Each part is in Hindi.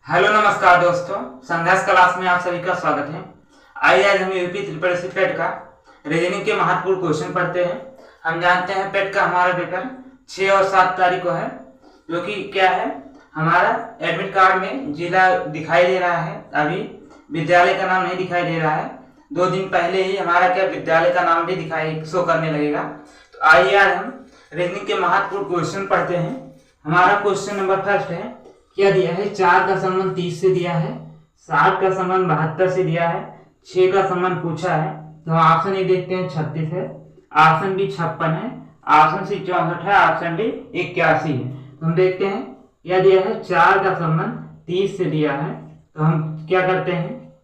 हेलो नमस्कार दोस्तों, संघर्ष क्लास में आप सभी का स्वागत है। आइए आज हम यूपी ट्रिपल एससी पेट का रीजनिंग के महत्वपूर्ण क्वेश्चन पढ़ते हैं। हम जानते हैं पेट का हमारा पेपर 6 और 7 तारीख को है, जो कि क्या है, हमारा एडमिट कार्ड में जिला दिखाई दे रहा है, अभी विद्यालय का नाम नहीं दिखाई दे रहा है। 2 दिन पहले ही हमारा क्या विद्यालय का नाम भी दिखाई शो करने लगेगा। तो आइए आज हम रीजनिंग के महत्वपूर्ण क्वेश्चन पढ़ते हैं। हमारा क्वेश्चन नंबर फर्स्ट है, क्या दिया है, 4 का संबंध 30 से दिया है, 7 का संबंध 72 से दिया है, 6 का संबंध पूछा है। तो हम ऑप्शन ए देखते हैं 36 है, ऑप्शन बी 56 है, ऑप्शन सी 64 है, ऑप्शन डी 81 है। तो हम देखते हैं, यह दिया है 4 का संबंध 30 से दिया है, तो हम क्या करते हैं,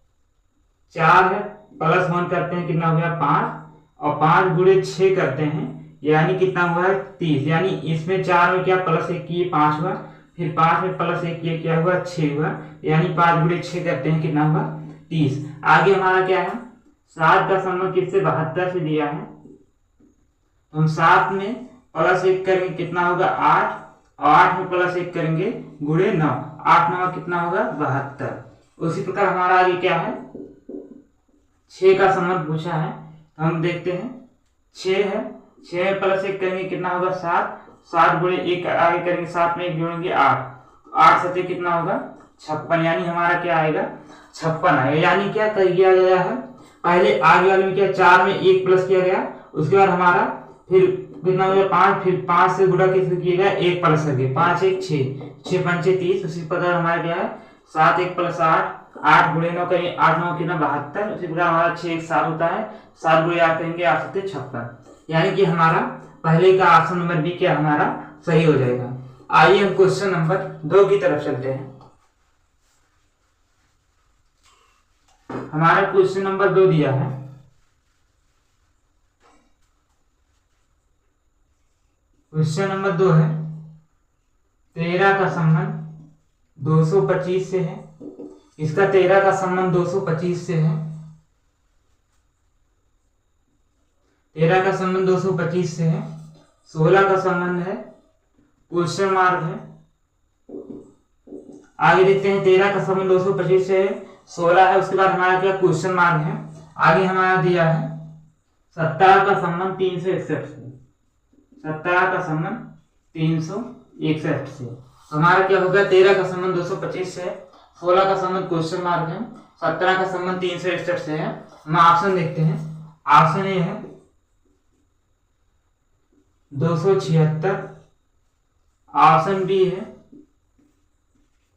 4 है प्लस 1 करते हैं, कितना हो गया 5, और 5 गुणे 6 करते हैं, यानी कितना हुआ है 30। यानी इसमें 4 में क्या प्लस 1 किए 5 हुआ, फिर 5 में प्लस 1 किए क्या हुआ 6 हुआ, यानी 5 गुणे 6 करते हैं, कितना हुआ 30। आगे हमारा क्या है, 7 का संबंध किससे 72 से दिया है, तो हम 7 में प्लस 1 करेंगे, कितना होगा 8, और 8 में प्लस 1 करेंगे गुणे 9, 8 9 कितना होगा 72। उसी प्रकार हमारा आगे क्या है, 6 का संबंध पूछा है, तो हम देखते हैं 6 है, 6 में प्लस 1 करेंगे, कितना होगा 7, 7 गुणे 1 आगे करेंगे, 7 में 1 जोड़ेंगे 8, 8 सत्य कितना होगा 56, यानी हमारा क्या आएगा 56 आएगा। यानी क्या कर दिया गया है, पहले आगे वाले में क्या 4 में 1 प्लस किया गया, उसके बाद हमारा फिर कितना हो गया 5, फिर 5 से गुणा किससे किया गया 1 प्लस करके, 5 1 6, 6 5 30। उसी प्रकार हमारा क्या है 7 1 प्लस 8, 8 गुणे 9 करेंगे, 8 9 कितना 72। उसी प्रकार हमारा 6 1 7 होता है, 7 गुणे 8 करेंगे, 8 7 56। यानी कि हमारा पहले का ऑप्शन नंबर बी क्या हमारा सही हो जाएगा। आइए हम क्वेश्चन नंबर 2 की तरफ चलते हैं। हमारा क्वेश्चन नंबर 2 दिया है, क्वेश्चन नंबर 2 है, 13 का संबंध 225 से है। इसका 13 का संबंध 225 से है, 13 का संबंध 225 से है, 16 का संबंध है क्वेश्चन मार्क है। आगे देखते हैं, 13 का संबंध 225 से है, 16 है, उसके बाद हमारा क्या क्वेश्चन मार्क है। आगे हमारा दिया है 17 का संबंध 361 से, 17 का संबंध 361 से। तो हमारा क्या होगा, 13 का संबंध 225 से है, 16 का संबंध क्वेश्चन मार्क है, 17 का संबंध 361 से है। हम ऑप्शन देखते हैं, ऑप्शन ए है 276, ऑप्शन बी है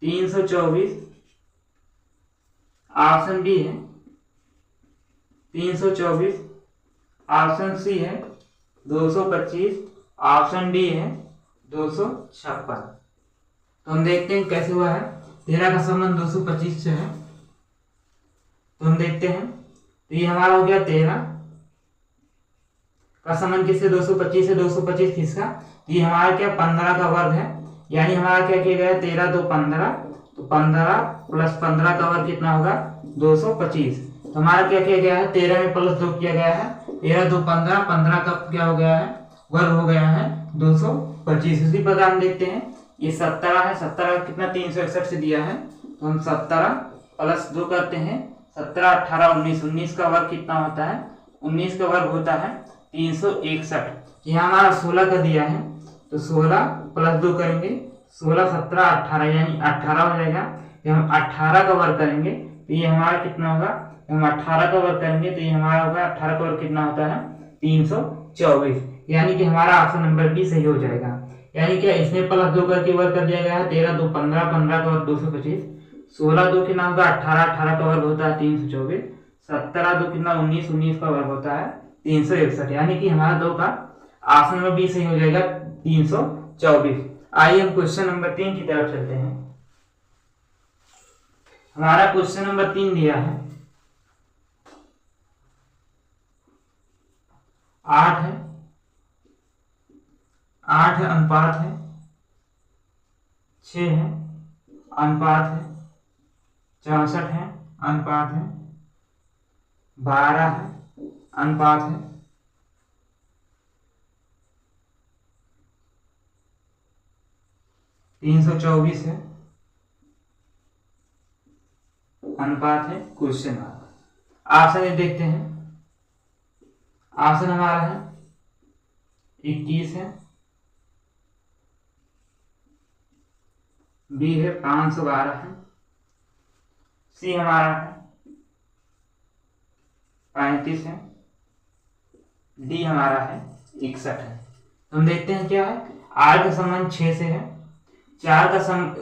324, ऑप्शन बी है 324, ऑप्शन सी है 225, ऑप्शन डी है 256। तो हम देखते हैं कैसे हुआ है, 13 का संबंध 225 से है, तो हम देखते हैं, तो ये हमारा हो गया 13 का संबंध किससे 225 से, 225 किसका, ये हमारा क्या 15 का वर्ग है, यानी हमारा क्या किया गया है 13 2 15, तो 15 प्लस 15 का वर्ग कितना होगा 225। तो हमारा क्या किया गया है, 13 में प्लस 2 किया गया है, 13 2 15, 15 का क्या हो गया है वर्ग हो गया है 225। उसी प्रकार हम देखते हैं, ये 17 है, 17 कितना 361 से दिया है, तो हम 17 प्लस 2 करते हैं, 17 18 19, 19 का वर्ग कितना होता है, 19 का वर्ग होता है 361। यहाँ हमारा 16 का दिया है, तो 16 प्लस 2 करेंगे, 16 17 18, यानी 18 हो जाएगा। फिर हम 18 का वर्ग करेंगे, तो ये हमारा कितना होगा, हम 18 का वर्ग करेंगे, तो ये हमारा होगा 18 का वर्ग कितना होता है 324। यानी कि हमारा ऑप्शन नंबर बी सही हो जाएगा। यानी क्या इसमें प्लस 2 करके वर्ग कर दिया गया है, 13 2 15, 15 का वर्ग 225, 16 2 कितना होगा 18, 18 का वर्ग होता है 324, 17 2 कितना 19, 19 का वर्ग होता है 361। यानी कि हमारा 2 का ऑप्शन नंबर बी सही हो जाएगा 324। आइए हम क्वेश्चन नंबर 3 की तरफ चलते हैं। हमारा क्वेश्चन नंबर 3 दिया है, 8 है, 8 है अनुपात है, 6 है अनुपात है, 64 है अनुपात है, 12 है अनुपात है, 324 है, अनुपात है क्वेश्चन मार्क। ऑप्शन देखते हैं। ऑप्शन हमारा है 21 है, बी है 512 है, सी हमारा है 35 है, डी हमारा है 61 है। तो हम देखते हैं क्या है। 8 का संबंध 6 से है, 4 का संबंध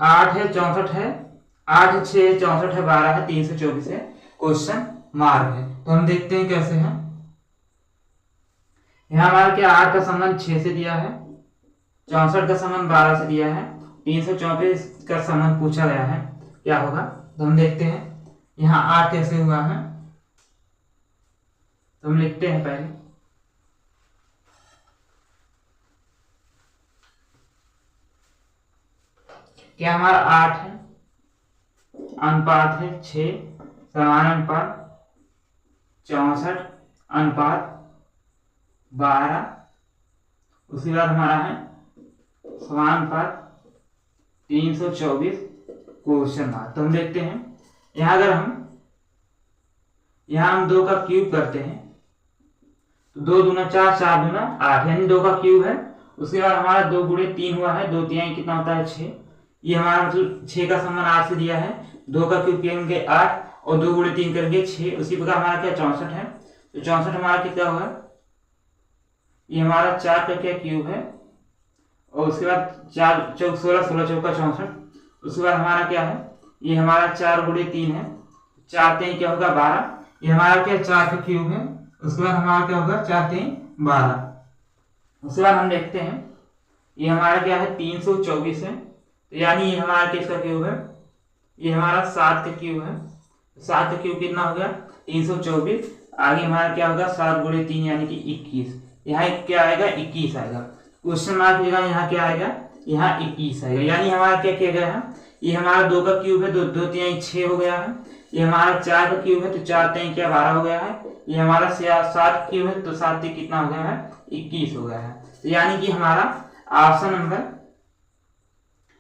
8 है 64 है, 8 है 6 है 64 है, 12 है 324 है, क्वेश्चन मार्क है। तो हम देखते हैं कैसे है। यहाँ हमारा क्या 8 का संबंध 6 से दिया है, 64 का संबंध 12 से दिया है, 324 का संबंध पूछा गया है, क्या होगा। तो हम देखते हैं यहाँ 8 कैसे हुआ है। तो हम लिखते हैं पहले क्या हमारा 8 है, अनुपात है 6, समान अनुपात 64 अनुपात 12, उसके बाद हमारा है समान अनुपात 324 क्वेश्चन मार्क। तो हम देखते हैं यहाँ अगर हम 2 का क्यूब करते हैं तो 2 दूना 4, 4 दूना 8, यानी 2 का क्यूब है। उसके बाद हमारा 2 गुणे 3 हुआ है, 2 3 कितना होता है 6। ये हमारा मतलब 6 का संबंध 8 से दिया है, 2 का क्यूब करेंगे 8 और 2 गुणे 3 करेंगे 6। उसी प्रकार हमारा क्या 64 है, तो 64 हमारा कितना होगा, ये हमारा 4 का क्या क्यूब है और उसके बाद 4 चौक 16, 16 चौका 64। उसके बाद हमारा क्या है, ये हमारा 4 गुणे 3 है, 4 3 क्या होगा 12, ये हमारा क्या 4 का क्यूब है। उसके बाद हमारा क्या होगा 4 3 12। उसके बाद हम देखते हैं ये हमारा क्या है 324 है, तो यानी ये हमारा किसका क्यूब है, ये हमारा 7 का क्यूब है। 7 का क्यूब कितना हो गया 324। आगे हमारा क्या होगा 7 गुणे 3 यानी कि 21। यहाँ क्या आएगा 21 आएगा। क्वेश्चन मार्क देगा यहाँ क्या आएगा, यहाँ 21 आएगा। यानी हमारा क्या किया गया है, ये हमारा 2 का क्यूब है, 2 2 3 6 हो गया है। ये हमारा 4 का क्यूब है तो 4 3 क्या 12 हो गया है। ये हमारा 7 क्यूब है तो 7 3 कितना हो गया है 21 हो गया है। तो यानी कि हमारा ऑप्शन नंबर,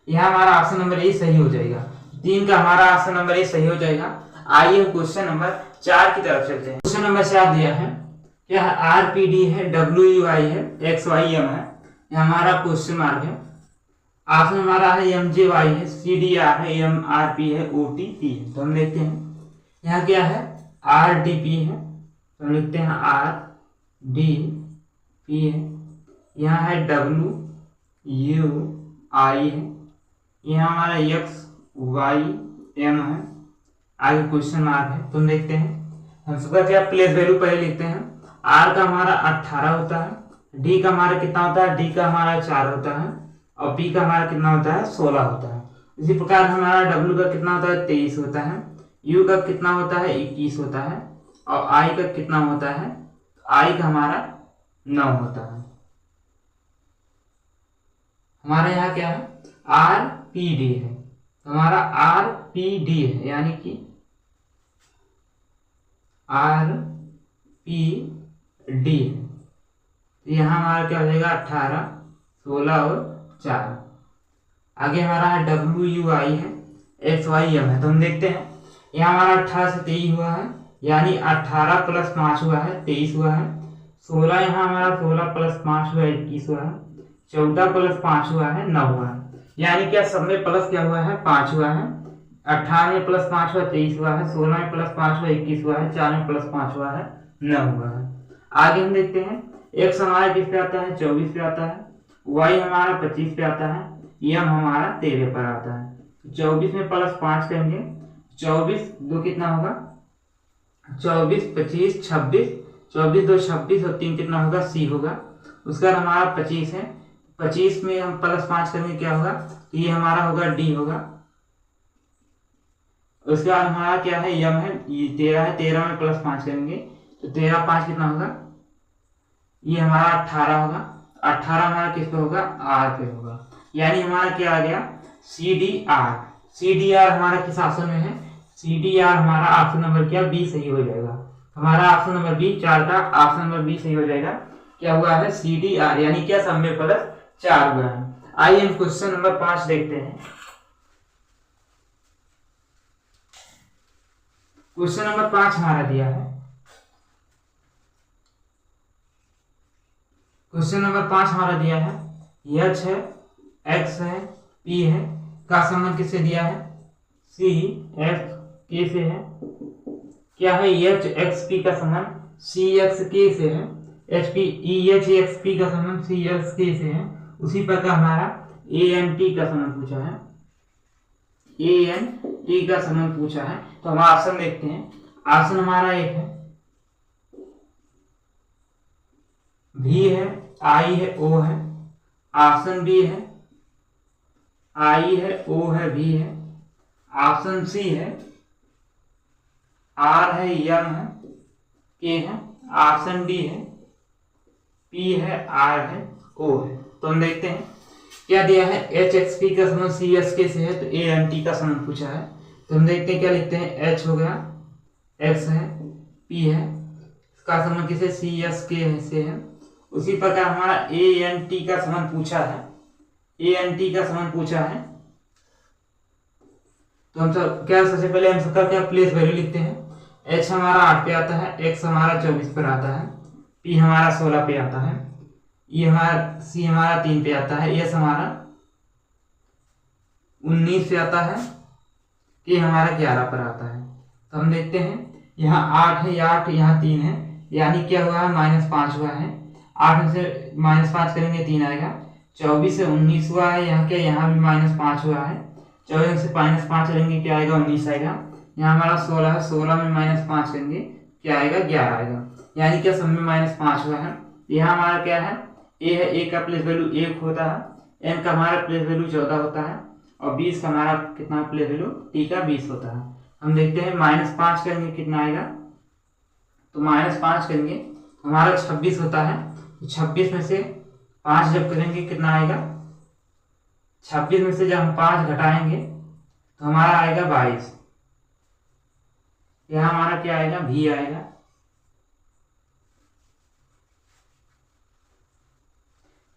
यहाँ हमारा ऑप्शन नंबर ए सही हो जाएगा। 3 का हमारा ऑप्शन नंबर ए सही हो जाएगा। आइए हम क्वेश्चन नंबर 4 की तरफ चलते हैं। क्वेश्चन नंबर 4 दिया है क्या है, आरपीडी है, डब्ल्यूयूआई है, एक्सवाईएम है, यह हमारा क्वेश्चन मार्क है। ऑप्शन हमारा है एमजेवाई है, सीडीआर है, एमआरपी है, ओटीपी है। तो हम देखते हैं यहाँ क्या है आरडीपी है, तो हम लिखते हैं आरडीपी है। यहाँ है डब्ल्यूयूआई है, यहाँ हमारा एक्सवाईएम है, आगे क्वेश्चन मार्क है। तो हम देखते हैं हम सबका क्या प्लेस वैल्यू पहले लिखते हैं। आर का हमारा 18 होता है, डी का हमारा कितना होता है, डी का हमारा 4 होता है और पी का हमारा कितना होता है 16 होता है। इसी प्रकार हमारा डब्ल्यू का कितना होता है 23 होता है, यू का कितना होता है 21 होता है और आई का कितना होता है, आई का हमारा 9 होता है। हमारा यहाँ क्या है आर पी डी है, हमारा आर पी डी है, यानी कि आर पी डी है। तो यहाँ हमारा क्या हो जाएगा 18 16 और 4। आगे हमारा है डब्ल्यूयूआई है, एक्सवाईएम है। तो हम देखते हैं यहाँ हमारा 18 से 23 हुआ है, यानी 18 प्लस 5 हुआ है 23 हुआ है। 16 यहाँ हमारा 16 प्लस 5 हुआ है 21 हुआ है। 14 प्लस 5 हुआ है 9 हुआ है, यानी क्या सब में प्लस क्या हुआ है 5 हुआ है। 18 में प्लस 5 हुआ 23 हुआ है, 16 में प्लस 5 हुआ 21 हुआ है, 4 में प्लस 5 हुआ है 9 हुआ है। आगे हम देखते हैं एक्स हमारा किस पे आता है 24 पे आता है, वाई हमारा 25 पे आता है, एम हमारा 13 पर आता है। 24 में प्लस 5 करेंगे, 24 दो कितना होगा 24 25 26, 24 2 26 और 3 कितना होगा सी होगा। उसका हमारा 25 है, 25 में हम प्लस 5 करेंगे क्या होगा, तो ये हमारा होगा डी होगा। उसके बाद हमारा क्या है यम है, ये 13 है, 13 में प्लस 5 करेंगे तो 13 5 कितना होगा, ये हमारा 18 होगा। 18 हमारा किस पे होगा आर पे होगा, यानी हमारा क्या आ गया C D R. C D R हमारा किस ऑप्शन में है, सी डी आर हमारा ऑप्शन नंबर क्या बी सही हो जाएगा। हमारा ऑप्शन नंबर बी 4 का ऑप्शन नंबर बी सही हो जाएगा। क्या हुआ है सी डी आर, यानी क्या सब में प्लस 4 हुआ है। आइए हम क्वेश्चन नंबर 5 देखते हैं। क्वेश्चन नंबर 5 हमारा दिया है। क्वेश्चन नंबर 5 हमारा दिया है, एच है, एक्स है, पी है, का संबंध किससे दिया है? सी एफ के से है। क्या है? एच एक्स पी का संबंध सी एक्स के से है। H P E H x P का संबंध सी एक्स के से है। उसी प्रकार हमारा ए एन टी का संबंध पूछा है, ए एन टी का संबंध पूछा है। तो हम ऑप्शन देखते हैं। ऑप्शन हमारा एक है, भी है, आई है, ओ है। ऑप्शन बी है, आई है, ओ है, भी है। ऑप्शन सी है, आर है, एम है, के है। ऑप्शन डी है, पी है, आर है, ओ है। तो हम देखते हैं क्या दिया है। एच एक्स पी का संबंध सी एस के से है, तो ए एन टी का संबंध पूछा है। तो हम देखते हैं क्या लिखते हैं। एच हो गया, एक्स है, पी है, इसका संबंध किसे? सी एस के से है। उसी प्रकार हमारा ए एन टी का संबंध पूछा है, ए एन टी का संबंध पूछा है। तो हम सब क्या, सबसे पहले हम सबका क्या प्लेस वैल्यू लिखते हैं। एच हमारा 8 पे आता है, एक्स हमारा 24 पर आता है, पी हमारा 16 पे आता है, ये हमारा सी हमारा 3 पे आता है, एस हमारा 19 पे आता है, के हमारा 11 पर आता है। तो हम देखते हैं यहाँ 8 है, 8 यहाँ 3 है, यानी क्या हुआ है? -5 हुआ है। 8 में से -5 करेंगे 3 आएगा। 24 से 19 हुआ है, यहाँ क्या? यहाँ भी -5 हुआ है। 14 में से -5 करेंगे क्या आएगा? 19 आएगा। यहाँ हमारा 16 है, 16 में -5 करेंगे क्या आएगा? 11 आएगा। यानी क्या? सब में -5 हुआ है। यहाँ हमारा क्या है? ए है, ए का प्लेस वैल्यू 1 होता है, एन का हमारा प्लेस वैल्यू 14 होता है, और 20 का हमारा कितना प्लेस वैल्यू? टी का 20 होता है। हम देखते हैं -5 करेंगे कितना आएगा? तो -5 करेंगे हमारा 26 होता है। तो 26 में से 5 जब करेंगे कितना आएगा? 26 में से जब हम 5 घटाएंगे तो हमारा आएगा 22। यहाँ हमारा क्या आएगा? भी आएगा।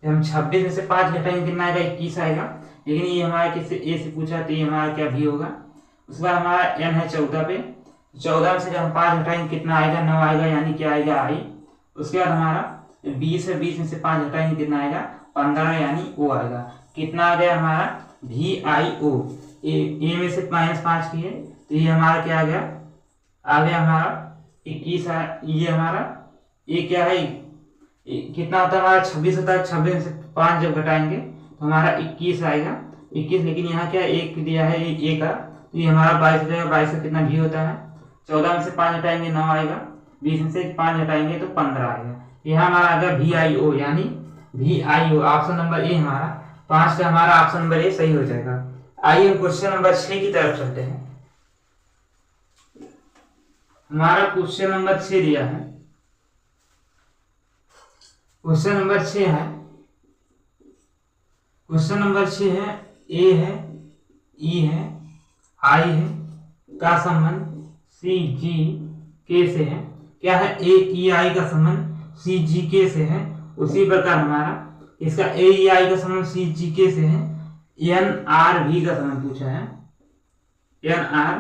जब हम 26 में से 5 घटाएंगे कितना आएगा? 21 आएगा। लेकिन ये हमारा किससे? ए से पूछा, तो ये हमारा क्या? भी होगा। उसके बाद हमारा एन है 14 पे, 14 में से जब हम 5 घटाएंगे कितना आएगा? 9 आएगा, यानी क्या आएगा? आई। उसके बाद हमारा 20 है, 20 में से 5 घटाएंगे कितना आएगा? 15, यानी ओ आएगा। कितना आ गया हमारा? भी आई ओ। ए में से -5 किए तो ये हमारा क्या आ गया? आ गया हमारा 21। ये हमारा ये क्या है? कितना होता है हमारा? 26 होता है। 26 में से 5 जब घटाएंगे तो हमारा 21 आएगा, 21। लेकिन यहाँ क्या? 1 दिया है, ए का, तो ये हमारा 22 हो जाएगा। 22 का कितना? भी होता है। 14 में से 5 हटाएंगे 9 आएगा, 20 में से 5 हटाएंगे तो 15 आएगा। यहाँ हमारा आ गया भी आई ओ, यानी भी आई ओ। ऑप्शन नंबर ए हमारा 5 का हमारा ऑप्शन नंबर ए सही हो जाएगा। आइए हम क्वेश्चन नंबर 6 की तरफ चलते हैं। हमारा क्वेश्चन नंबर 6 दिया है। क्वेश्चन नंबर 6 है, क्वेश्चन नंबर 6 है, ए है, ई है, आई है, का संबंध सी जी के से है। क्या है? ए ई आई का संबंध सी जी के से है। उसी प्रकार हमारा इसका ए ई आई का संबंध सी जी के से है। एन आर भी का संबंध पूछा है, एन आर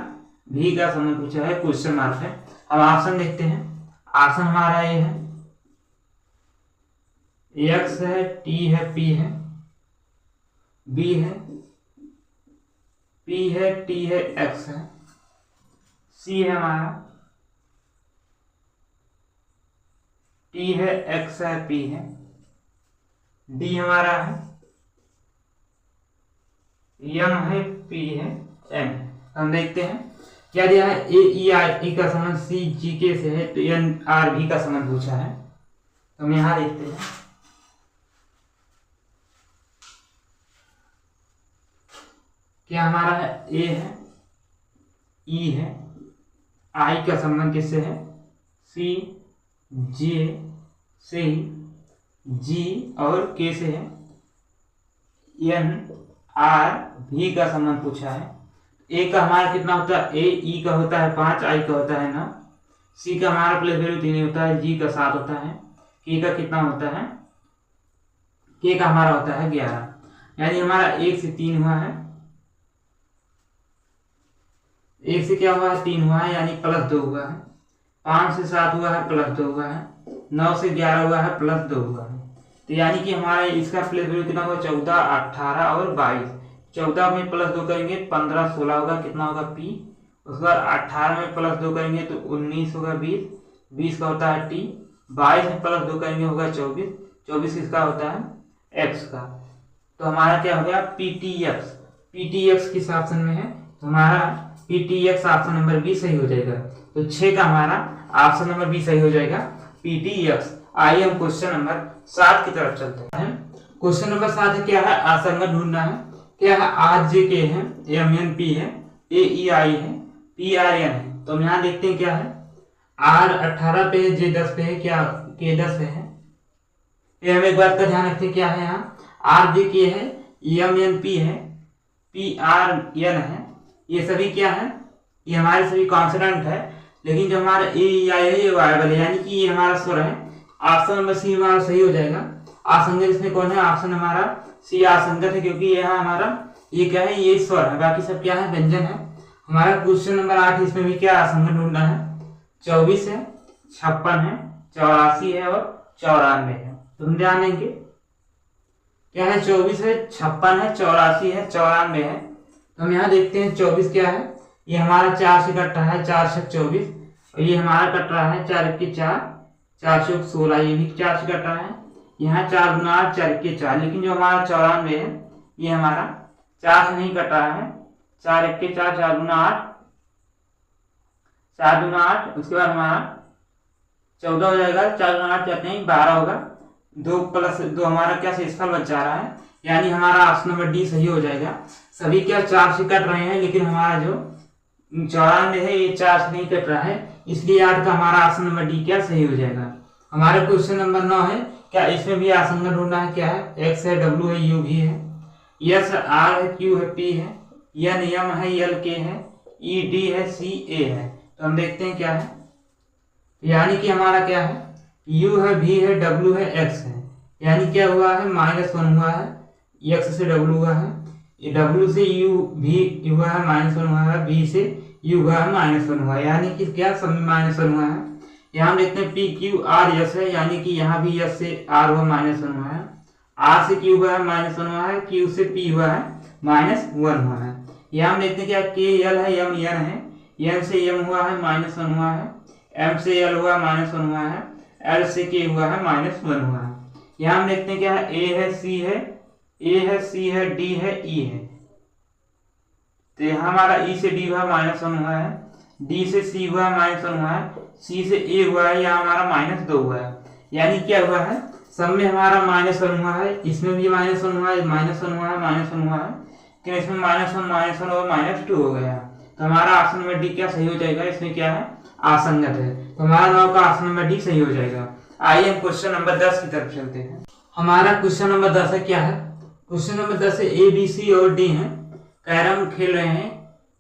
भी का संबंध पूछा है, क्वेश्चन मार्क है। अब ऑप्शन देखते हैं। ऑप्शन हमारा ए है, एक्स है, टी है, पी है, बी है, पी है, टी है, एक्स है, सी है हमारा, टी है, एक्स है, पी है, डी हमारा है, एम है, पी है, एम। हम देखते हैं क्या दिया है। ए ई आर ई का संबंध सी जी के से है, तो एन आर भी का संबंध पूछा है। तो हम यहां देखते हैं क्या हमारा है। ए है, ई है, आई का संबंध किससे है? सी जे से, जी और के से है। एन आर भी का संबंध पूछा है। ए का हमारा कितना होता है? ए ई का होता है 5, आई का होता है 9, सी का हमारा प्लेस वैल्यू 3 होता है, जी का 7 होता है, के का कितना होता है? के का हमारा होता है 11, यानी हमारा 1 से 3 हुआ है। 1 से क्या हुआ है 3 हुआ है यानी +2 हुआ है। 5 से 7 हुआ है +2 हुआ है। 9 से 11 हुआ है +2 हुआ है। तो यानी कि हमारा इसका प्लेस वैल्यू कितना होगा 14, 18 और 22। 14 में +2 करेंगे 15, 16 होगा, कितना होगा P। उसके बाद 18 में +2 करेंगे तो 19 होगा 20, 20 का होता है T। 22 में +2 करेंगे होगा 24, 24 किसका होता है X का। तो हमारा क्या हो गया PTX। PTX किस ऑप्शन में है, तो हमारा PTX ऑप्शन नंबर बी सही हो जाएगा। तो 6 का हमारा ऑप्शन नंबर बी सही हो जाएगा PTX। आइए हम क्वेश्चन नंबर 7 की तरफ चलते हैं। क्वेश्चन नंबर 7 है क्या है, आसंगन ढूंढना है। क्या है, RJK है, MNP है, AEI है, PRN है। तो हम यहाँ देखते हैं क्या है, R 18 पे है, J 10 पे है, क्या K 10 पे है। ये हम एक बात का ध्यान रखते हैं क्या है, यहाँ RJK है, MNP है, PRN है, ये सभी क्या है, ये हमारे सभी कॉन्सोनेंट है। लेकिन जो हमारा AEI है ये वायबल है, यानी कि ये हमारा स्वर है। ऑप्शन नंबर सी हमारा सही हो जाएगा। आसंगत इसमें कौन है, ऑप्शन हमारा सी आसंगत है, क्योंकि यहाँ हमारा ये क्या है, ये स्वर है, बाकी सब क्या है व्यंजन है। हमारा क्वेश्चन नंबर 8 इसमें भी क्या आसंगत ढूंढना है। 24 है, 56 है, 84 है और 94 है। तो हम ध्यान देंगे क्या है, 24 है, 56 है, 84 है, 94 है। तो हम यहाँ देखते हैं 24 क्या है, ये हमारा 4 से कट रहा है, 4 से 24, और ये हमारा कट रहा है 4 के 4, 4 से 16, ये भी 4 से कट रहा है। यहाँ 4 गुना 8, 4 के 4, लेकिन जो हमारा 94 है ये हमारा 4 से नहीं कट रहा है। 4 1 के 4, 4 गुना 8, 4 गुना 8, उसके बाद हमारा 14 हो जाएगा। 4 गुना 8 चाहते हैं 12 होगा, 2 + 2 हमारा क्या शेषफल बच जा रहा है, यानी हमारा ऑप्शन नंबर डी सही हो जाएगा। सभी क्या 4 से कट रहे हैं, लेकिन हमारा जो 94 है ये 4 से नहीं कट रहा है, इसलिए 8 का हमारा ऑप्शन नंबर डी क्या सही हो जाएगा। हमारा क्वेश्चन नंबर 9 है, क्या इसमें भी आसंगन ढूंढना है। क्या है, X है, W है, U भी है, S R है, Q है, P है, N M है, L K है, E D है, C A है। तो हम देखते हैं क्या है, यानी कि हमारा क्या है, U है, V है, W है, X है, यानी क्या हुआ है -1 हुआ है, X से W हुआ है, W से U V हुआ है -1 हुआ है, V से U हुआ है -1 हुआ है, यानी कि क्या सब में -1 हुआ है। यहाँ देखते हैं P Q R S है, यानी कि यहाँ भी S से R हुआ -1 हुआ है, R से Q हुआ है -1 हुआ है, Q से P हुआ है -1 हुआ है। यहाँ हम देखते हैं क्या K L है, M N है, N से M हुआ है -1 हुआ है, M से L हुआ -1 हुआ है, L से K हुआ है -1 हुआ है। यहाँ हम देखते हैं क्या है, A है, C है, A है, C है, D है, E है। तो यहाँ हमारा E से D हुआ -1 हुआ है, D से C हुआ -1 हुआ है, C से A हुआ है, यहाँ हमारा -2 हुआ है, यानी क्या हुआ है सब में हमारा -1 हुआ है, इसमें भी -1 हुआ है, -1 हुआ है, -1 हुआ है, लेकिन इसमें -1 और -2 हो गया। तो हमारा ऑप्शन नंबर डी क्या सही हो जाएगा, इसमें क्या है आसंगत है। तो हमारा 9 का ऑप्शन नंबर डी सही हो जाएगा। आइए हम क्वेश्चन नंबर 10 की तरफ चलते हैं। हमारा क्वेश्चन नंबर 10 है, क्या है क्वेश्चन नंबर 10 है, A B C और D है, कैरम खेल रहे हैं,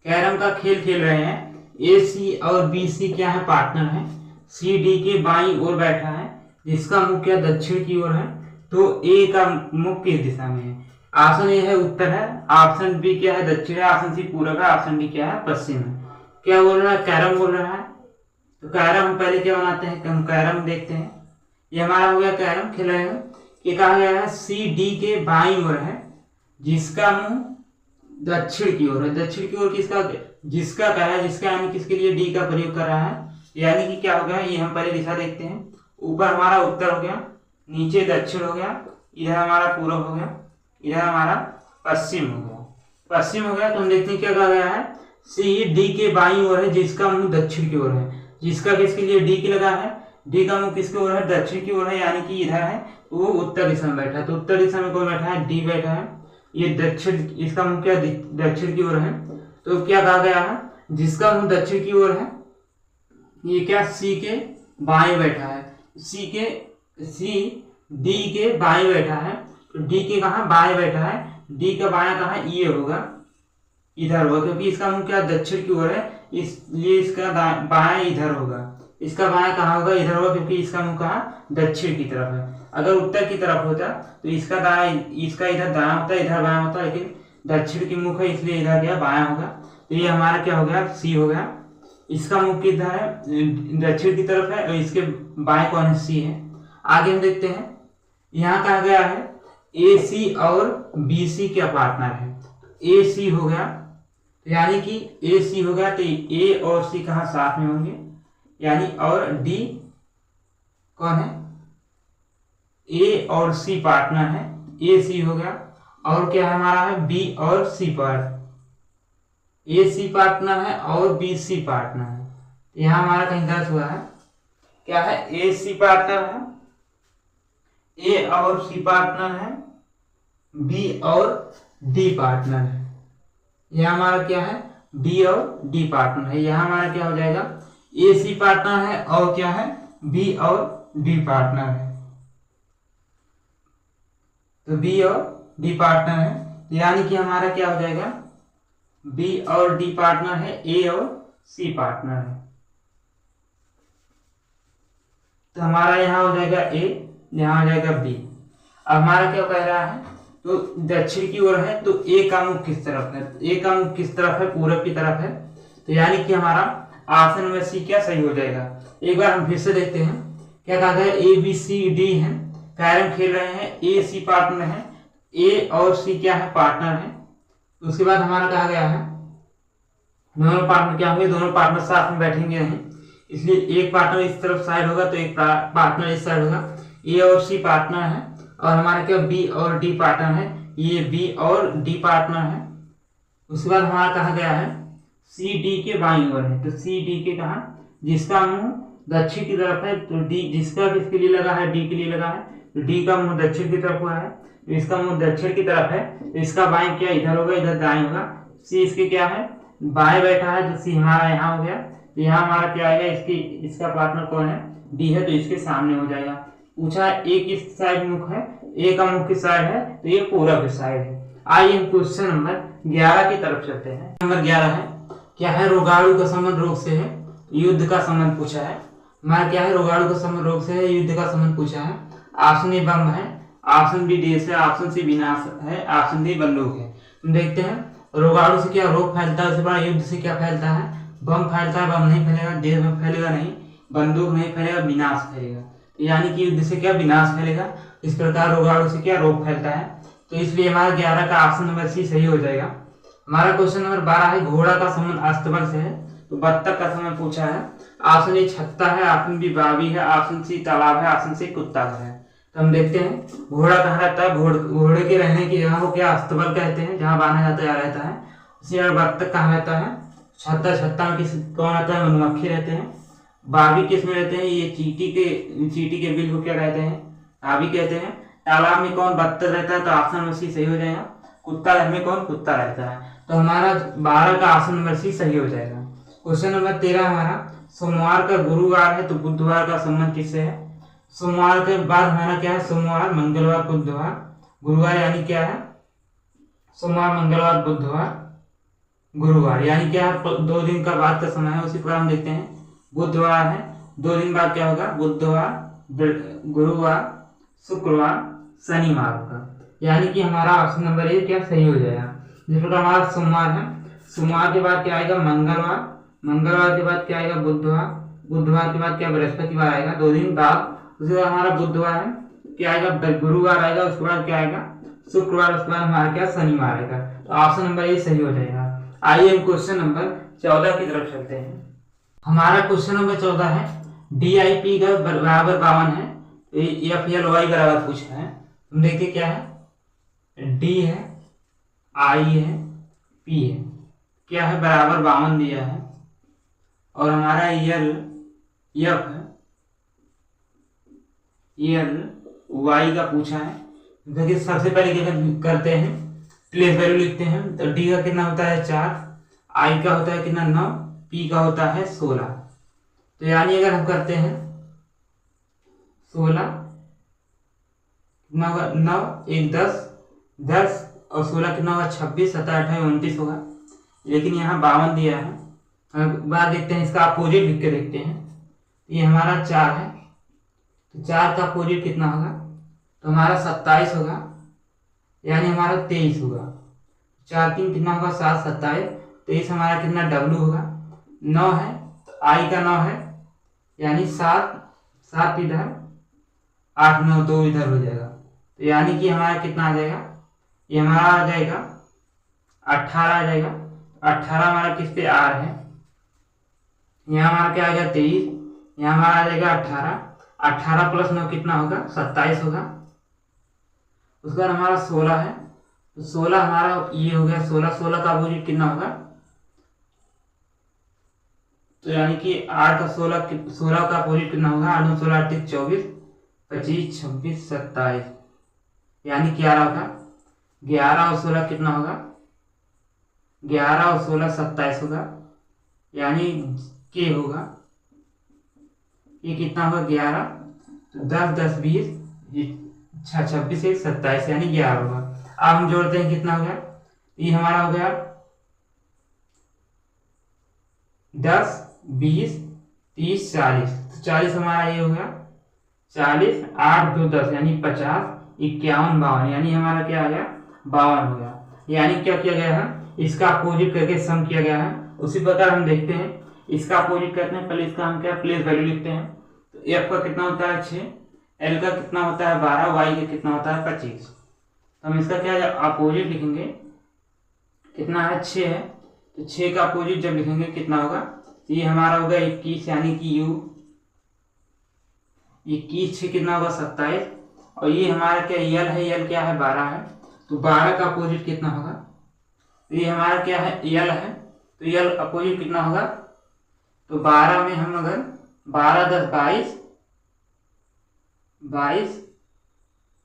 कैरम का खेल खेल रहे हैं। A C और B C क्या है पार्टनर है, C D के बाईं ओर बैठा है, जिसका मुख क्या दक्षिण की ओर है, तो A का मुख किस दिशा में है। ऑप्शन ए है उत्तर है, ऑप्शन बी क्या है दक्षिण है, ऑप्शन सी पूरब है, ऑप्शन डी क्या है पश्चिम है। क्या बोल रहा है, कैरम बोल रहा है। तो कैरम हम पहले क्या बनाते हैं, हम कैरम देखते हैं। ये हमारा हो गया कैरम खेल रहे हैं। ये कहा गया है सी डी के बाईं ओर है, जिसका मुंह दक्षिण की ओर है। दक्षिण की ओर किसका, जिसका कहा है, जिसका यानी किसके लिए डी का प्रयोग कर रहा है, यानी कि क्या हो गया, ये हम पहले दिशा देखते हैं। ऊपर हमारा उत्तर हो गया, नीचे दक्षिण हो गया, इधर हमारा पूर्व हो गया, इधर हमारा पश्चिम हो गया। पश्चिम हो गया तो हम देखते हैं क्या कहा गया है, सी डी के बाईं ओर है, जिसका मुंह दक्षिण की ओर है। जिसका किसके लिए डी की लगा है, डी का मुंह किसकी ओर है, दक्षिण की ओर है, यानी कि इधर है, वो उत्तर दिशा में बैठा है। तो उत्तर दिशा में कौन बैठा है, डी बैठा है। ये दक्षिण, इसका मुंह क्या दक्षिण की ओर है। तो क्या कहा गया है, जिसका मुंह दक्षिण की ओर है, ये क्या सी के बाएं बैठा है, सी डी के बाएं बैठा है। तो डी के कहा बाएं बैठा है, डी का बायां कहा ये होगा, इधर होगा, क्योंकि इसका मुंह क्या दक्षिण की ओर है, इसलिए इसका बायां इधर होगा। इसका बायां कहाँ होगा, इधर होगा, क्योंकि इसका मुंह कहाँ दक्षिण की तरफ है। अगर उत्तर की तरफ होता तो इसका दायां, इसका इधर दायां होता, इधर बायां होता, लेकिन दक्षिण की मुख है इसलिए इधर क्या बायां होगा। तो ये हमारा क्या हो गया, सी हो गया। इसका मुख किधर है, दक्षिण की तरफ है, और इसके बाएं कोने सी है। आगे हम देखते हैं, यहाँ कहा गया है ए सी और बी सी क्या पार्टनर है। ए सी हो गया, यानी कि ए सी हो गया, तो ए और सी कहाँ साथ में होंगे, यानी और डी कौन है, ए और सी पार्टनर है, ए सी हो गया। और क्या हमारा है, बी और सी पार्टनर, ए सी पार्टनर है और बी सी पार्टनर है। यहाँ हमारा कहीं गलत हुआ है, क्या है, ए सी पार्टनर है, ए और सी पार्टनर है, बी और डी पार्टनर है। यह हमारा क्या है, बी और डी पार्टनर है। यह हमारा क्या हो जाएगा, ए सी पार्टनर है और क्या है, बी और डी पार्टनर है। तो बी और डी पार्टनर है, यानी कि हमारा क्या हो जाएगा, बी और डी पार्टनर है, ए और सी पार्टनर है। तो हमारा यहाँ हो जाएगा ए, यहाँ हो जाएगा बी। अब हमारा क्या कह रहा है, तो दक्षिण की ओर है, तो ए का मुख किस तरफ है, ए का मुख किस तरफ है, पूरब की तरफ है। तो यानी कि हमारा ऑप्शन नंबर सी क्या सही हो जाएगा। एक बार हम फिर से देखते हैं, क्या कहा गया, ए बी सी डी है, कैरम खेल रहे हैं, ए सी पार्टनर है, ए और सी क्या है, पार्टनर है। उसके बाद हमारा कहा गया है दोनों पार्टनर क्या होंगे, दोनों पार्टनर साथ में बैठेंगे नहीं, इसलिए एक पार्टनर इस तरफ साइड होगा तो एक पार्टनर इस साइड होगा। ए और सी पार्टनर है, और हमारा क्या बी और डी पार्टनर है, ये बी और डी पार्टनर है। उसके बाद हमारा कहा गया है सी डी के बाईं ओर है, तो सी डी के कहा, जिसका मुंह दक्षिण की तरफ है, तो डी जिसका किसके लिए लगा है, डी के लिए लगा है, तो डी का मुंह दक्षिण की तरफ हुआ है, तो इसका मुंह दक्षिण की तरफ है, तो इसका बाएं क्या इधर होगा, इधर दाएं होगा। सी इसके क्या है, बाएं बैठा है, तो सी हमारा यहाँ हो गया। तो यहाँ हमारा क्या आएगा, इसका पार्टनर कौन है, डी है, तो इसके सामने हो जाएगा। पूछा ए किस साइड मुख है, ए का मुख किस साइड है, तो ये पूरब साइड है। आइए हम क्वेश्चन नंबर 11 की तरफ चलते हैं। नंबर 11 है, क्या है, रोगाणु का संबंध रोग से है, युद्ध का संबंध पूछा है। हमारा क्या है, रोगाणु का संबंध रोग से है, युद्ध का संबंध पूछा है। ऑप्शन ए बम है, ऑप्शन बी देश है, ऑप्शन सी विनाश है, ऑप्शन डी बंदूक है। हम देखते हैं रोगाणु से क्या रोग फैलता है, उसके बाद युद्ध से क्या फैलता है, बम फैलता है, बम नहीं फैलेगा, देश में फैलेगा नहीं, बंदूक नहीं फैलेगा, विनाश फैलेगा। यानी कि युद्ध से क्या विनाश फैलेगा, इस प्रकार रोगाणु से क्या रोग फैलता है। तो इसलिए हमारा 11 का ऑप्शन नंबर सी सही हो जाएगा। हमारा क्वेश्चन नंबर 12 है, घोड़ा का संबंध अस्तबल से है, तो बत्तख का संबंध पूछा है। ऑप्शन ए छत्ता है, ऑप्शन बी बावी है, ऑप्शन सी तालाब है, ऑप्शन सी कुत्ता घर है। तो हम देखते हैं घोड़ा कहाँ रहता है, घोड़े के रहने की जगह को क्या अस्तबल कहते हैं, जहाँ बांधा जाता है रहता है। उसी बार बत्तख कहाँ रहता है, छत्ता, छत्ता में किस कौन रहता है, मधुमक्खी रहते हैं। बावी किस में रहते हैं, ये चींटी के बिल को क्या कहते हैं, बावी कहते हैं। तालाब में कौन, बत्तख रहता है, तो ऑप्शन नंबर सी सही हो जाएगा। कुत्ता घर में कौन, कुत्ता रहता है। तो हमारा 12 का ऑप्शन नंबर सी सही हो जाएगा। क्वेश्चन नंबर 13 हमारा, सोमवार का गुरुवार है, तो बुधवार का संबंध किससे है। सोमवार के बाद हमारा क्या है, सोमवार, मंगलवार, बुधवार, गुरुवार, यानी क्या है, सोमवार, मंगलवार, बुधवार, गुरुवार, यानी क्या है, 2 दिन का बाद का समय है। उसी प्रकार हम देखते हैं बुधवार है, 2 दिन बाद क्या होगा, बुधवार, गुरुवार, शुक्रवार, शनिवार होगा। यानी कि हमारा ऑप्शन नंबर ए क्या सही हो जाएगा। जिस प्रकार हमारा सोमवार है, सोमवार के बाद क्या आएगा, मंगलवार, मंगलवार के बाद क्या आएगा, बुधवार, बुधवार के बाद क्या बृहस्पतिवार आएगा, 2 दिन बाद। उसके बाद हमारा बुधवार है, क्या आएगा, गुरुवार आएगा, उसके बाद क्या आएगा, शुक्रवार, उसके बाद हमारा क्या, शनिवार आएगा। तो ऑप्शन नंबर ए सही हो जाएगा। आइए हम क्वेश्चन नंबर 14 की तरफ चलते हैं। हमारा क्वेश्चन नंबर 14 है, DIP का बराबर 52 है, FLY बराबर पूछा है। हम देखिए क्या है, D है, I है, P है, क्या है, बराबर 52 दिया है, और हमारा F है, Y का पूछा है। देखिए सबसे पहले क्या करते हैं, प्लेस वैल्यू लिखते हैं। तो D का कितना होता है 4, I का होता है कितना 9, P का होता है 16। तो यानी अगर हम करते हैं 16, कितना होगा, 9, 1 10 और 16 कितना होगा, 26, 27, 28, 29 होगा। लेकिन यहाँ 52 दिया है। बार देखते हैं इसका अपोजिट लिख के देखते हैं। ये हमारा 4 है, तो 4 का अपोजिट कितना होगा, तो हमारा 27 होगा, यानी हमारा 23 होगा। 4 3 कितना होगा, 7 27 23 हमारा कितना W होगा, 9 है तो I का 9 है, यानी 7 7 इधर, 8 9 2 इधर हो जाएगा। तो यानी कि हमारा कितना आ जाएगा, ये हमारा आ जाएगा 18 आ जाएगा। 18 हमारा किस पे R है, यहाँ हमारा क्या आ गया 23, यहाँ हमारा आ जाएगा 18, 18 प्लस 9 कितना होगा 27 होगा। उसके बाद हमारा 16 है, तो 16 हमारा ये हो गया 16, 16 का अपोजिट कितना होगा, तो यानी कि 8 का 16 का अपोजिट कितना होगा, 8 16 28 24 25 26 27, यानी 11 होगा। 11 और 16 कितना होगा, 11 और 16 27 होगा, यानी के होगा, ये कितना होगा 11, तो 10 10 20 26 1 27, यानी 11 होगा। अब हम जोड़ते हैं कितना हो गया, ये हमारा हो गया 10 20 30 40, तो 40 हमारा ये हो गया 40, 8 2 10 यानी 50 51 52, यानी हमारा क्या आ गया 52 हो गया। यानी क्या किया गया है, इसका अपोजिट करके सम किया गया है। उसी प्रकार हम देखते हैं इसका अपोजिट करते हैं, पहले इसका हम क्या प्लेस वैल्यू लिखते हैं। तो एफ का कितना होता है 6, एल का कितना होता है 12, वाई का कितना होता है 25। तो हम इसका क्या अपोजिट लिखेंगे, कितना है 6 है, तो 6 का अपोजिट जब लिखेंगे कितना होगा, तो ये हमारा होगा 21, यानी कि यू 21 6 कितना होगा 27, और ये हमारा क्या यल है, यल क्या है 12 है, तो 12 का अपोजिट कितना होगा, तो ये हमारा क्या है यल है, तो यल अपोजिट कितना होगा, तो 12 में हम अगर 12 10 22 22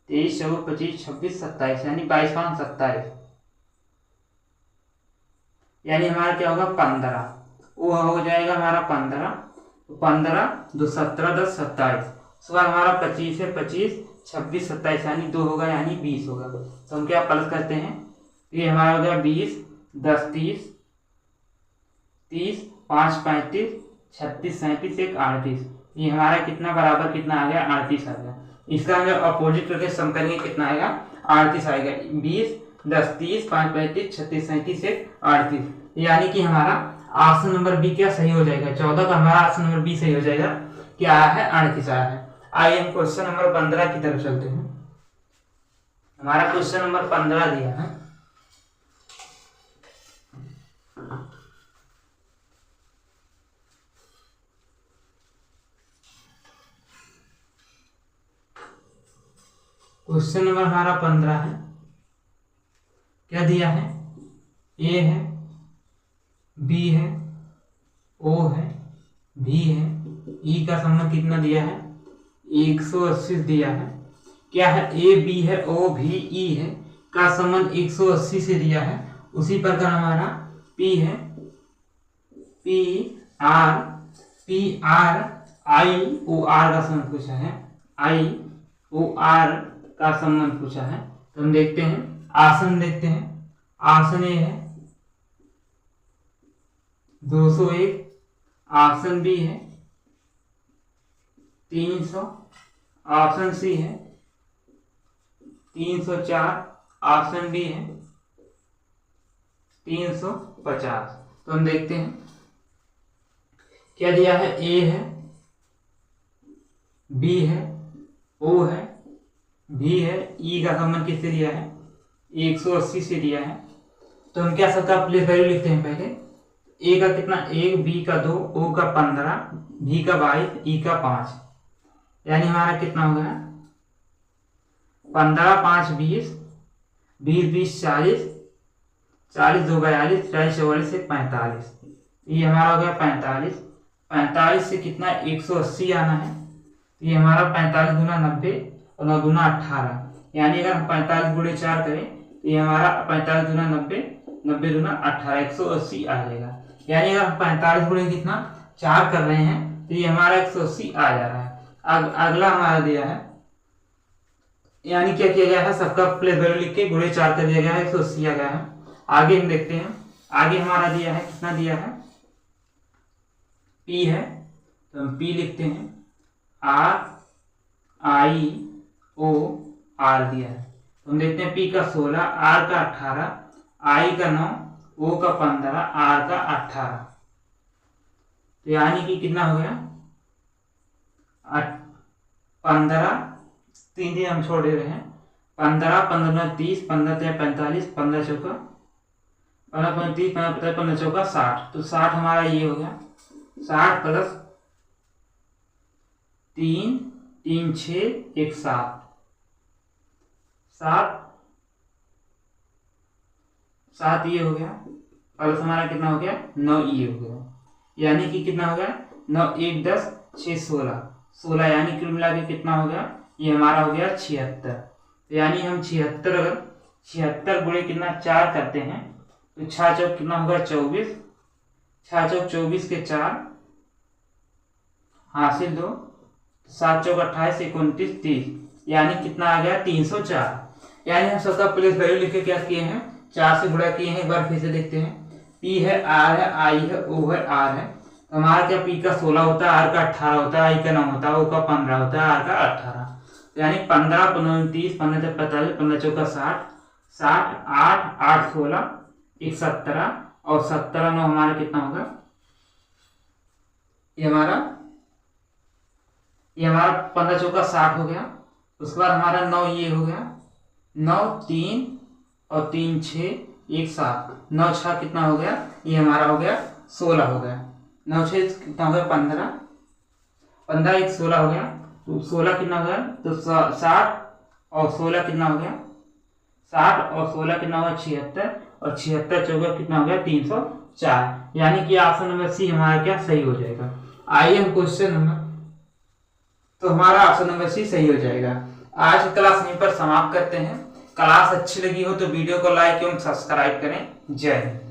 23 24 25 26 27, यानी 22 5 27, यानी हमारा क्या होगा 15, वो हो जाएगा हमारा 15, तो 15 2 17 10 27, उसके बाद हमारा 25 है 25 26 27, यानी 2 होगा, यानी 20 होगा। तो हम क्या प्लस करते हैं, ये हमारा हो गया 20 10 30 30 5 35 36 37 1 38, ये हमारा कितना बराबर कितना आ गया 38 आ गया। इसका हम जब अपोजिट करके सम करेंगे कितना आएगा 38 आएगा। 20 10 30 5 35 36 37 1 38, यानी कि हमारा ऑप्शन नंबर बी क्या सही हो जाएगा, 14 का हमारा ऑप्शन नंबर बी सही हो जाएगा। क्या आया है 38 आया है। आइए हम क्वेश्चन नंबर 15 की तरफ चलते हैं। हमारा क्वेश्चन नंबर 15 दिया है, क्वेश्चन नंबर हमारा 15 है। क्या दिया है, ए है, बी है, ओ है, भी है, ई का संबंध कितना दिया है 180 दिया है। क्या है ए बी है, ओ भी ई है, का संबंध 180 से दिया है। उसी प्रकार हमारा पी है, P R I O R का संबंध पूछा है, आई ओ आर का संबंध पूछा है। तो हम देखते हैं आसन, देखते हैं आसन ए है 201, ऑप्शन बी है 300, ऑप्शन सी है 304, ऑप्शन डी है 350। तो हम देखते हैं क्या दिया है, ए है, बी है, ओ है, भी है, ई का संबंध किससे दिया है 180 से दिया है। तो हम क्या सबका प्लेस वैल्यू लिखते हैं। पहले ए का कितना 1, बी का 2, ओ का 15, भी का 22, ई का 5, यानी हमारा कितना हो गया 15 5 20 20 20 40 40 2 42 40 44 से 45, ये हमारा हो गया 45। 45 से कितना 180 आना है, तो ये हमारा 45 गुना 90 और 9 गुना 18, यानी अगर हम 45 गुणे 4 करें तो ये हमारा 45 गुना 90 90 गुना 18 180 आ जाएगा। यानी अगर हम 45 गुणे कितना 4 कर रहे हैं तो ये हमारा 180 आ जा रहा है। अगला हमारा दिया है, यानी क्या किया गया है सबका प्लेस वैल्यू लिख के गुणे 4 कर दिया गया है, 180 आ गया है। आगे हम देखते हैं, आगे हमारा दिया है कितना दिया है पी है, तो हम पी लिखते हैं आर आई ओ आर दिया है। तो हम देखते हैं पी का 16, आर का 18, आई का 9, O का 15, R का 18। तो यानी कि कितना हो गया 15, 3 दिन हम छोड़ दे रहे हैं, 15, 15 30, 15 45, 15 चौका 15 30, 15 15 चौका 60। तो 60 हमारा ये हो गया, 60 प्लस 3 3 6 1 7, 7 ये हो गया, प्लस हमारा कितना हो गया 9 ये हो गया, यानी कि कितना हो गया 9 1 10 6 16, 16 यानी कुल मिला के कितना हो गया, ये हमारा हो गया 76। तो यानी हम 76 अगर 76 गुणे कितना 4 करते हैं तो 6 चौक कितना होगा 24, 6 चौक 24 के 4 हासिल 2, 7 चौक 28 29 30, यानी कितना आ गया 304। यानी हम सबका प्लेस वैल्यू लिखे क्या किए हैं, 4 से गुणा किए हैं। एक बार फिर से देखते हैं, P है, R है, I है, O है, R है। हमारा क्या P का 16 होता है, R का 18 होता है, I का 9 होता है, O का 15 होता है, R का 18। यानी 15 15 30, 15 45, 15 चौका 60, 60 8 8 16 1 17 और 17 9 हमारा कितना होगा, ये हमारा 15 चौका 60 हो गया। उसके बाद हमारा 9 ये हो गया, 9 3 और 3 6 1 7, 9 6 कितना हो गया, ये हमारा हो गया 16 हो गया। 9 6 कितना हो गया 15, 15 1 16 हो गया, तो 16 कितना हो गया, तो 60 और 16 कितना हो गया, 60 और 16 कितना होगा 76 और 76 चौका कितना हो गया 304। यानी कि ऑप्शन नंबर सी हमारा क्या सही हो जाएगा। आइए हम क्वेश्चन नंबर, तो हमारा ऑप्शन नंबर सी सही हो जाएगा। आज की क्लास यहीं पर समाप्त करते हैं। क्लास अच्छी लगी हो तो वीडियो को लाइक एवं सब्सक्राइब करें। जय हिंद।